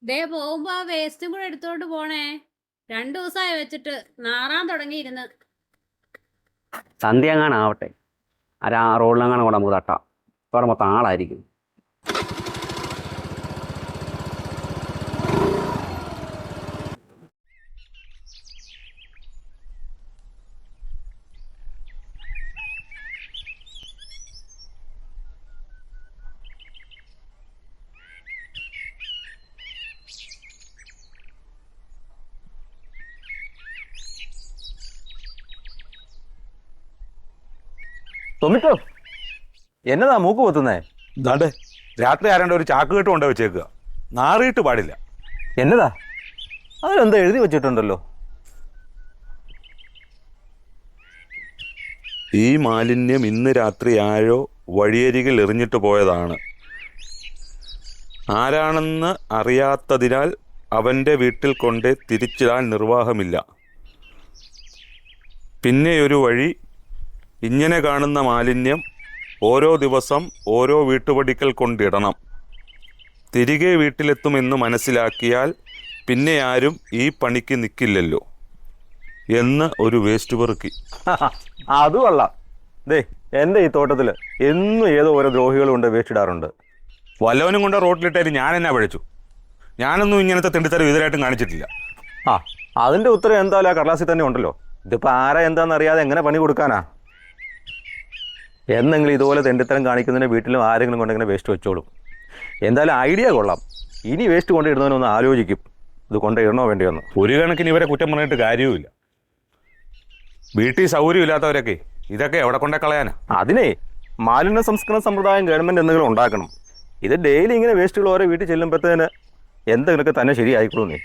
ദേ പോകുമ്പോ ആ വേസ്റ്റും കൂടെ എടുത്തോണ്ട് പോണേ. 2 ദിവസമായി വെച്ചിട്ട് നാറാൻ തുടങ്ങിയിരുന്ന്. സന്ധ്യ എങ്ങാനാവട്ടെ, ആ റോഡിലെങ്ങാനും കൂടെ നമുക്ക് തട്ടാം. വേറെ മൊത്തം ആളായിരിക്കും. തൊമിട്ടോ, എന്നതാ മൂക്ക് പൊത്തുന്നേ? ദാണ്ടെ രാത്രി ആരാണ്ട് ഒരു ചാക്ക് കെട്ട് കൊണ്ടു വെച്ചേക്കുക. നാറിയിട്ട് പാടില്ല. എന്നതാ? അതിലെന്താ എഴുതി വെച്ചിട്ടുണ്ടല്ലോ? ഈ മാലിന്യം ഇന്ന് രാത്രി ആരോ വഴിയരികിൽ എറിഞ്ഞിട്ട് പോയതാണ്. ആരാണെന്ന് അറിയാത്തതിനാൽ അവൻ്റെ വീട്ടിൽ കൊണ്ട് തിരിച്ചിടാൻ നിർവാഹമില്ല. പിന്നെയൊരു വഴി, ഇങ്ങനെ കാണുന്ന മാലിന്യം ഓരോ ദിവസം ഓരോ വീട്ടുപടിക്കൽ കൊണ്ടിടണം. തിരികെ വീട്ടിലെത്തുമെന്ന് മനസ്സിലാക്കിയാൽ പിന്നെ ആരും ഈ പണിക്ക് നിൽക്കില്ലല്ലോ എന്ന് ഒരു വേസ്റ്റ് പെറുക്കി. അത് കൊള്ളാം. ദേ, എൻ്റെ ഈ തോട്ടത്തിൽ എന്നും ഏതോ ഓരോ ദ്രോഹികളും കൊണ്ട് വേസ്റ്റ് ഇടാറുണ്ട്. വല്ലവനും കൊണ്ട് റോട്ടിലിട്ടായിട്ട് ഞാൻ എന്നാ പഴിച്ചു? ഞാനൊന്നും ഇങ്ങനത്തെ തെണ്ടിത്തരം ഇതിലായിട്ടും കാണിച്ചിട്ടില്ല. ആ, അതിൻ്റെ ഉത്തരം എന്തായാലും ആ കടലാസിൽ തന്നെ ഉണ്ടല്ലോ. ഇതിപ്പോൾ ആരാ എന്താണെന്ന് അറിയാതെ എങ്ങനെ പണി കൊടുക്കാനാ? എന്നെങ്കിലും ഇതുപോലെ തെണ്ടിത്തരം കാണിക്കുന്നതിന് വീട്ടിലും ആരെങ്കിലും കൊണ്ടിങ്ങനെ വേസ്റ്റ് വെച്ചോളും. എന്തായാലും ഐഡിയ കൊള്ളാം. ഇനി വേസ്റ്റ് കൊണ്ടിടുന്നവനൊന്ന് ആലോചിക്കും, ഇത് കൊണ്ടിടണോ വേണ്ടിയൊന്ന്. ഒരു കണക്കിന് ഇവരെ കുറ്റം പറഞ്ഞിട്ട് കാര്യവുമില്ല. വീട്ടിൽ സൗകര്യമില്ലാത്തവരൊക്കെ ഇതൊക്കെ എവിടെ കൊണ്ടേ കളയാനാ? അതിനെ മാലിന്യ സംസ്കരണ സമ്പ്രദായം ഗവൺമെൻറ് എന്തെങ്കിലും ഉണ്ടാക്കണം. ഇത് ഡെയിലി ഇങ്ങനെ വേസ്റ്റുകൾ ഓരോ വീട്ടിൽ ചെല്ലുമ്പോഴത്തേന് എന്തെങ്കിലുമൊക്കെ തന്നെ ശരിയായിക്കോളൂ.